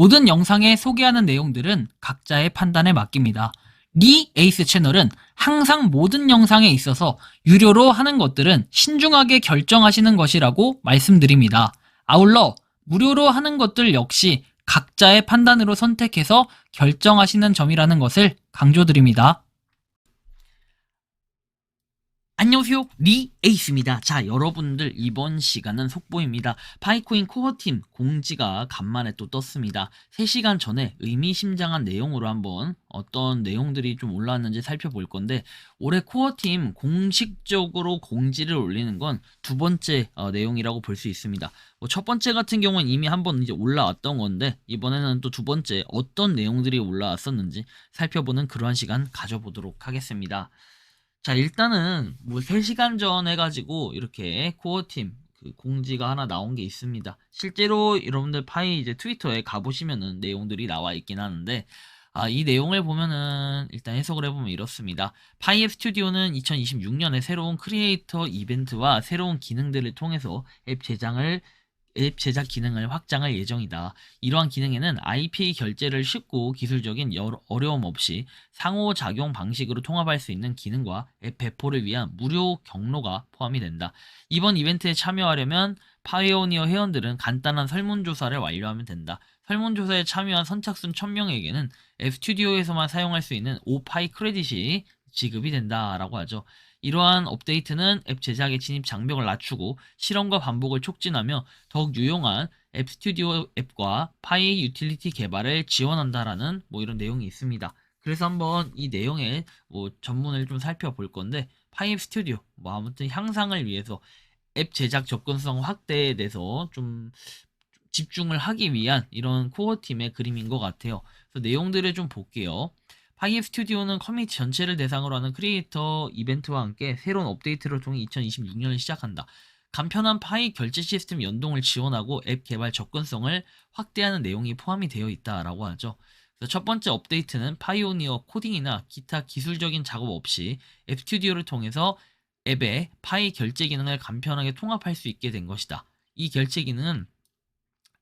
모든 영상에 소개하는 내용들은 각자의 판단에 맡깁니다. 리 에이스 채널은 항상 모든 영상에 있어서 유료로 하는 것들은 신중하게 결정하시는 것이라고 말씀드립니다. 아울러 무료로 하는 것들 역시 각자의 판단으로 선택해서 결정하시는 점이라는 것을 강조드립니다. 안녕하세요, 리 에이스입니다. 자, 여러분들 이번 시간은 속보입니다. 파이코인 코어팀 공지가 간만에 또 떴습니다. 3시간 전에 의미심장한 내용으로 한번 어떤 내용들이 좀 올라왔는지 살펴볼 건데, 올해 코어팀 공식적으로 공지를 올리는 건 두 번째 내용이라고 볼 수 있습니다. 첫 번째 같은 경우는 이미 한번 이제 올라왔던 건데, 이번에는 또 두 번째 어떤 내용들이 올라왔었는지 살펴보는 그러한 시간 가져보도록 하겠습니다. 자, 일단은 뭐 3시간 전 해가지고 이렇게 코어팀 그 공지가 하나 나온 게 있습니다. 실제로 여러분들 파이 이제 트위터에 가보시면은 내용들이 나와 있긴 하는데, 이 내용을 보면은 일단 해석을 해보면 이렇습니다. 파이앱 스튜디오는 2026년에 새로운 크리에이터 이벤트와 새로운 기능들을 통해서 앱 제작 기능을 확장할 예정이다. 이러한 기능에는 IPA 결제를 쉽고 기술적인 어려움 없이 상호작용 방식으로 통합할 수 있는 기능과 앱 배포를 위한 무료 경로가 포함이 된다. 이번 이벤트에 참여하려면 파이오니어 회원들은 간단한 설문조사를 완료하면 된다. 설문조사에 참여한 선착순 1000명에게는 앱 스튜디오에서만 사용할 수 있는 오파이 크레딧이 지급이 된다라고 하죠. 이러한 업데이트는 앱 제작의 진입 장벽을 낮추고 실험과 반복을 촉진하며 더욱 유용한 앱 스튜디오 앱과 파이 유틸리티 개발을 지원한다라는 뭐 이런 내용이 있습니다. 그래서 한번 이 내용의 뭐 전문을 좀 살펴볼 건데, 파이 스튜디오 뭐 아무튼 향상을 위해서 앱 제작 접근성 확대에 대해서 좀 집중을 하기 위한 이런 코어 팀의 그림인 것 같아요. 그래서 내용들을 좀 볼게요. 파이앱 스튜디오는 커뮤니티 전체를 대상으로 하는 크리에이터 이벤트와 함께 새로운 업데이트를 통해 2026년을 시작한다. 간편한 파이 결제 시스템 연동을 지원하고 앱 개발 접근성을 확대하는 내용이 포함이 되어 있다라고 하죠. 그래서 첫 번째 업데이트는 파이오니어 코딩이나 기타 기술적인 작업 없이 앱 스튜디오를 통해서 앱에 파이 결제 기능을 간편하게 통합할 수 있게 된 것이다. 이 결제 기능은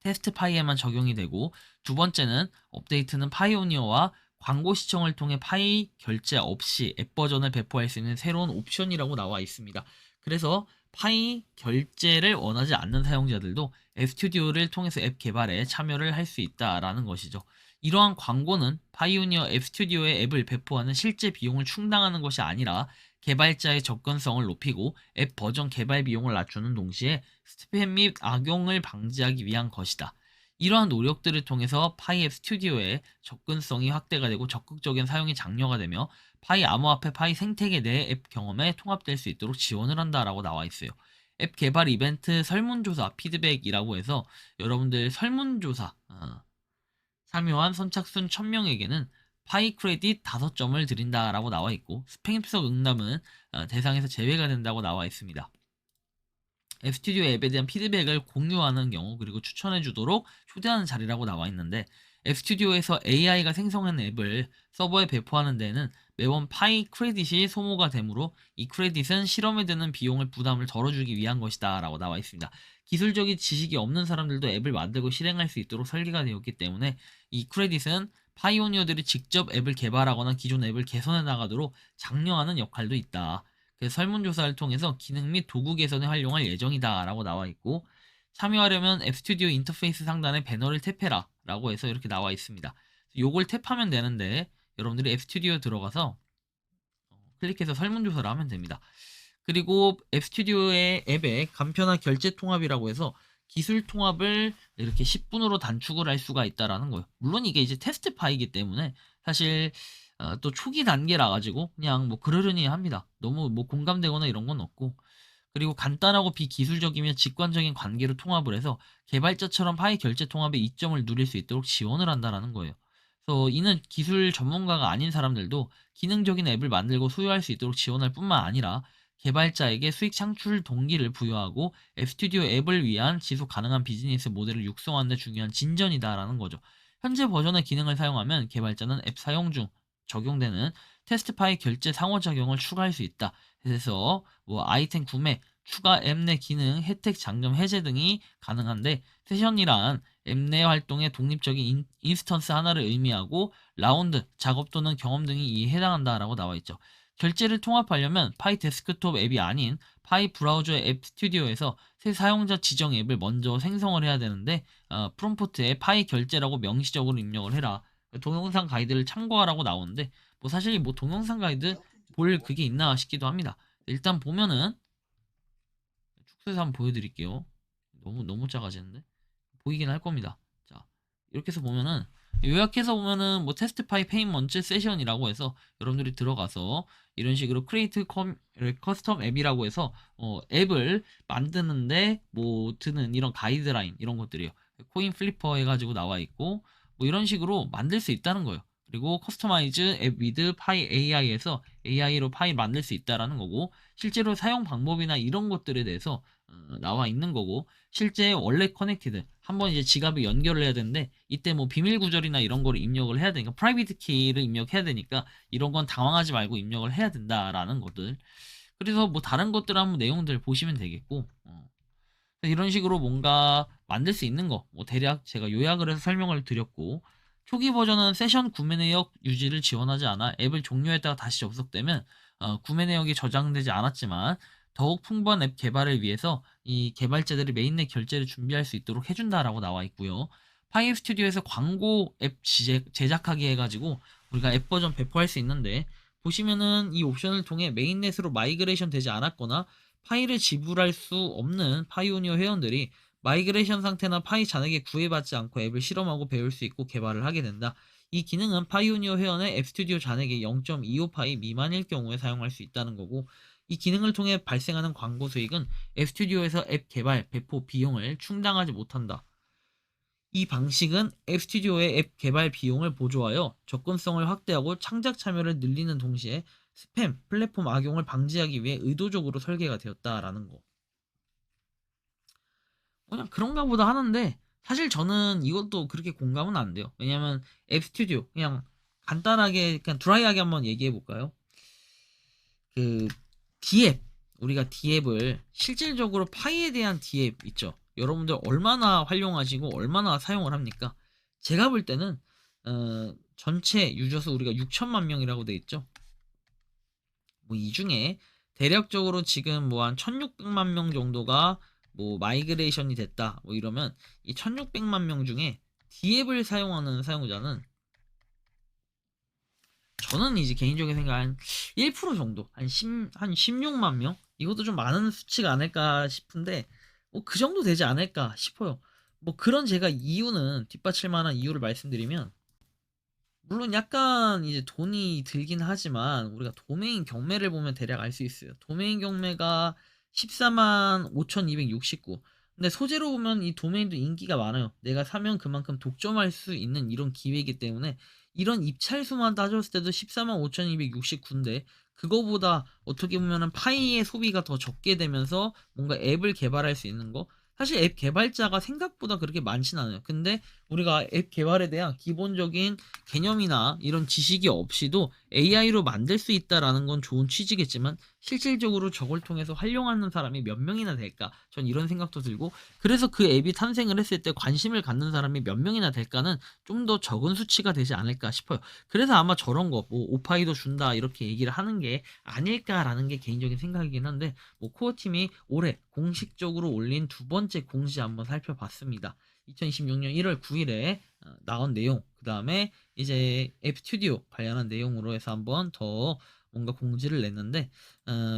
테스트 파이에만 적용이 되고, 두 번째는 업데이트는 파이오니어와 광고 시청을 통해 파이 결제 없이 앱 버전을 배포할 수 있는 새로운 옵션이라고 나와 있습니다. 그래서 파이 결제를 원하지 않는 사용자들도 앱 스튜디오를 통해서 앱 개발에 참여를 할 수 있다라는 것이죠. 이러한 광고는 파이오니어 앱 스튜디오의 앱을 배포하는 실제 비용을 충당하는 것이 아니라 개발자의 접근성을 높이고 앱 버전 개발 비용을 낮추는 동시에 스팸 및 악용을 방지하기 위한 것이다. 이러한 노력들을 통해서 파이 앱 스튜디오의 접근성이 확대가 되고 적극적인 사용이 장려가 되며 파이 암호화폐 파이 생태계 내 앱 경험에 통합될 수 있도록 지원을 한다라고 나와 있어요. 앱 개발 이벤트 설문조사 피드백이라고 해서 여러분들 설문조사 참여한 선착순 1000명에게는 파이 크레딧 5점을 드린다라고 나와 있고, 스팸성 응답은 대상에서 제외가 된다고 나와 있습니다. 앱 스튜디오 앱에 대한 피드백을 공유하는 경우, 그리고 추천해 주도록 초대하는 자리라고 나와 있는데, 앱 스튜디오에서 AI가 생성한 앱을 서버에 배포하는 데에는 매번 파이 크레딧이 소모가 되므로 이 크레딧은 실험에 드는 비용을 부담을 덜어주기 위한 것이다 라고 나와 있습니다. 기술적인 지식이 없는 사람들도 앱을 만들고 실행할 수 있도록 설계가 되었기 때문에 이 크레딧은 파이오니어들이 직접 앱을 개발하거나 기존 앱을 개선해 나가도록 장려하는 역할도 있다. 그래서 설문조사를 통해서 기능 및 도구 개선에 활용할 예정이다 라고 나와 있고, 참여하려면 앱 스튜디오 인터페이스 상단에 배너를 탭해라 라고 해서 이렇게 나와 있습니다. 요걸 탭하면 되는데, 여러분들이 앱 스튜디오 들어가서 클릭해서 설문조사를 하면 됩니다. 그리고 앱 스튜디오의 앱에 간편한 결제 통합이라고 해서 기술 통합을 이렇게 10분으로 단축을 할 수가 있다라는 거예요. 물론 이게 이제 테스트 파이기 때문에 사실 또 초기 단계라 가지고 그냥 뭐 그러려니 합니다. 너무 뭐 공감되거나 이런 건 없고, 그리고 간단하고 비기술적이며 직관적인 관계로 통합을 해서 개발자처럼 파이 결제 통합의 이점을 누릴 수 있도록 지원을 한다라는 거예요. 그래서 이는 기술 전문가가 아닌 사람들도 기능적인 앱을 만들고 소유할 수 있도록 지원할 뿐만 아니라 개발자에게 수익 창출 동기를 부여하고 앱 스튜디오 앱을 위한 지속 가능한 비즈니스 모델을 육성하는 데 중요한 진전이다라는 거죠. 현재 버전의 기능을 사용하면 개발자는 앱 사용 중 적용되는 테스트 파일 결제 상호작용을 추가할 수 있다. 그래서 뭐 아이템 구매, 추가 앱 내 기능, 혜택 잠금 해제 등이 가능한데, 세션이란 앱 내 활동의 독립적인 인스턴스 하나를 의미하고 라운드, 작업 또는 경험 등이 이에 해당한다라고 나와 있죠. 결제를 통합하려면 파이 데스크톱 앱이 아닌 파이 브라우저의 앱 스튜디오에서 새 사용자 지정 앱을 먼저 생성을 해야 되는데 프롬프트에 파이 결제라고 명시적으로 입력을 해라. 동영상 가이드를 참고하라고 나오는데 뭐 사실 뭐 동영상 가이드 볼 그게 있나 싶기도 합니다. 일단 보면은 축소해서 한번 보여드릴게요. 너무 작아지는데 보이긴 할 겁니다. 자, 이렇게 해서 보면은 요약해서 보면은 뭐 테스트 파이 페인먼트 세션이라고 해서 여러분들이 들어가서 이런 식으로 크리에이트 커스텀 앱이라고 해서 앱을 만드는데 뭐 드는 이런 가이드라인 이런 것들이에요. 코인 플리퍼 해가지고 나와 있고 뭐 이런 식으로 만들 수 있다는 거예요. 그리고 커스터마이즈 앱 위드 파이 AI에서 AI로 파일 만들 수 있다라는 거고 실제로 사용 방법이나 이런 것들에 대해서 나와 있는 거고 실제 원래 커넥티드 한번 이제 지갑에 연결을 해야 되는데 이때 뭐 비밀 구절이나 이런 거를 입력을 해야 되니까 프라이빗 키를 입력해야 되니까 이런 건 당황하지 말고 입력을 해야 된다라는 것들. 그래서 뭐 다른 것들 한번 내용들 보시면 되겠고 이런 식으로 뭔가 만들 수 있는 거, 뭐 대략 제가 요약을 해서 설명을 드렸고, 초기 버전은 세션 구매 내역 유지를 지원하지 않아 앱을 종료했다가 다시 접속되면 구매 내역이 저장되지 않았지만 더욱 풍부한 앱 개발을 위해서 이 개발자들이 메인넷 결제를 준비할 수 있도록 해준다라고 나와 있고요. 파이앱 스튜디오에서 광고 앱 제작하기 해가지고 우리가 앱 버전 배포할 수 있는데 보시면은 이 옵션을 통해 메인넷으로 마이그레이션 되지 않았거나 파일을 지불할 수 없는 파이오니어 회원들이 마이그레이션 상태나 파이 잔액에 구애받지 않고 앱을 실험하고 배울 수 있고 개발을 하게 된다. 이 기능은 파이오니어 회원의 앱스튜디오 잔액의 0.25 파이 미만일 경우에 사용할 수 있다는 거고 이 기능을 통해 발생하는 광고 수익은 앱스튜디오에서 앱 개발, 배포 비용을 충당하지 못한다. 이 방식은 앱스튜디오의 앱 개발 비용을 보조하여 접근성을 확대하고 창작 참여를 늘리는 동시에 스팸, 플랫폼 악용을 방지하기 위해 의도적으로 설계가 되었다라는 거. 그냥 그런가 보다 하는데 사실 저는 이것도 그렇게 공감은 안 돼요. 왜냐면 앱 스튜디오 그냥 간단하게 그냥 드라이하게 한번 얘기해 볼까요? 그 D앱 우리가 D앱을 실질적으로 파이에 대한 D앱 있죠. 여러분들 얼마나 활용하시고 얼마나 사용을 합니까? 제가 볼 때는 전체 유저 수 우리가 6천만 명이라고 돼 있죠. 뭐 이 중에 대략적으로 지금 뭐 한 1600만 명 정도가 뭐 마이그레이션이 됐다 뭐 이러면 이 1600만 명 중에 D앱을 사용하는 사용자는 저는 이제 개인적인 생각 한 1% 정도 한 16만 명 이것도 좀 많은 수치가 아닐까 싶은데 뭐 그 정도 되지 않을까 싶어요. 뭐 그런 제가 이유는 뒷받칠 만한 이유를 말씀드리면 물론 약간 이제 돈이 들긴 하지만 우리가 도메인 경매를 보면 대략 알 수 있어요. 도메인 경매가 14만 5,269. 근데 소재로 보면 이 도메인도 인기가 많아요. 내가 사면 그만큼 독점할 수 있는 이런 기회이기 때문에 이런 입찰수만 따졌을 때도 14만 5,269인데 그거보다 어떻게 보면은 파이의 소비가 더 적게 되면서 뭔가 앱을 개발할 수 있는 거 사실 앱 개발자가 생각보다 그렇게 많진 않아요. 근데 우리가 앱 개발에 대한 기본적인 개념이나 이런 지식이 없이도 AI로 만들 수 있다라는 건 좋은 취지겠지만 실질적으로 저걸 통해서 활용하는 사람이 몇 명이나 될까? 전 이런 생각도 들고 그래서 그 앱이 탄생을 했을 때 관심을 갖는 사람이 몇 명이나 될까는 좀 더 적은 수치가 되지 않을까 싶어요. 그래서 아마 저런 거 뭐 오파이도 준다 이렇게 얘기를 하는 게 아닐까라는 게 개인적인 생각이긴 한데 뭐 코어 팀이 올해 공식적으로 올린 두 번째 공지 한번 살펴봤습니다. 2026년 1월 9일에 나온 내용, 그 다음에 이제 앱 스튜디오 관련한 내용으로 해서 한번 더 뭔가 공지를 냈는데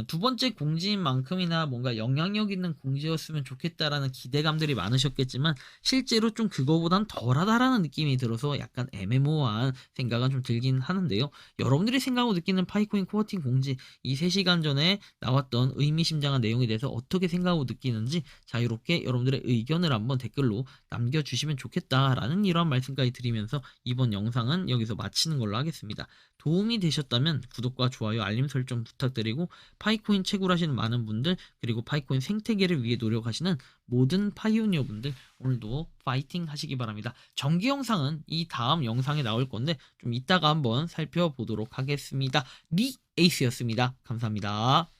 두 번째 공지인 만큼이나 뭔가 영향력 있는 공지였으면 좋겠다라는 기대감들이 많으셨겠지만 실제로 좀 그거보단 덜하다라는 느낌이 들어서 약간 애매모호한 생각은 좀 들긴 하는데요. 여러분들이 생각하고 느끼는 파이코인 코어팅 공지 이 3시간 전에 나왔던 의미심장한 내용에 대해서 어떻게 생각하고 느끼는지 자유롭게 여러분들의 의견을 한번 댓글로 남겨주시면 좋겠다라는 이러한 말씀까지 드리면서 이번 영상은 여기서 마치는 걸로 하겠습니다. 도움이 되셨다면 구독과 좋아요, 알림 설정 부탁드리고 파이코인 채굴하시는 많은 분들 그리고 파이코인 생태계를 위해 노력하시는 모든 파이오니어 분들 오늘도 파이팅 하시기 바랍니다. 정기 영상은 이 다음 영상에 나올 건데 좀 이따가 한번 살펴보도록 하겠습니다. 리 에이스였습니다. 감사합니다.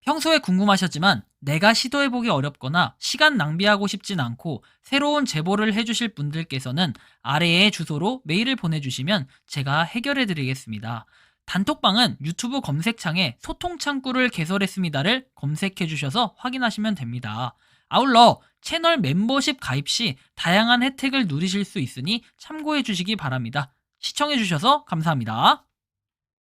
평소에 궁금하셨지만 내가 시도해보기 어렵거나 시간 낭비하고 싶진 않고 새로운 제보를 해주실 분들께서는 아래의 주소로 메일을 보내주시면 제가 해결해드리겠습니다. 단톡방은 유튜브 검색창에 소통 창구를 개설했습니다를 검색해주셔서 확인하시면 됩니다. 아울러 채널 멤버십 가입 시 다양한 혜택을 누리실 수 있으니 참고해주시기 바랍니다. 시청해주셔서 감사합니다.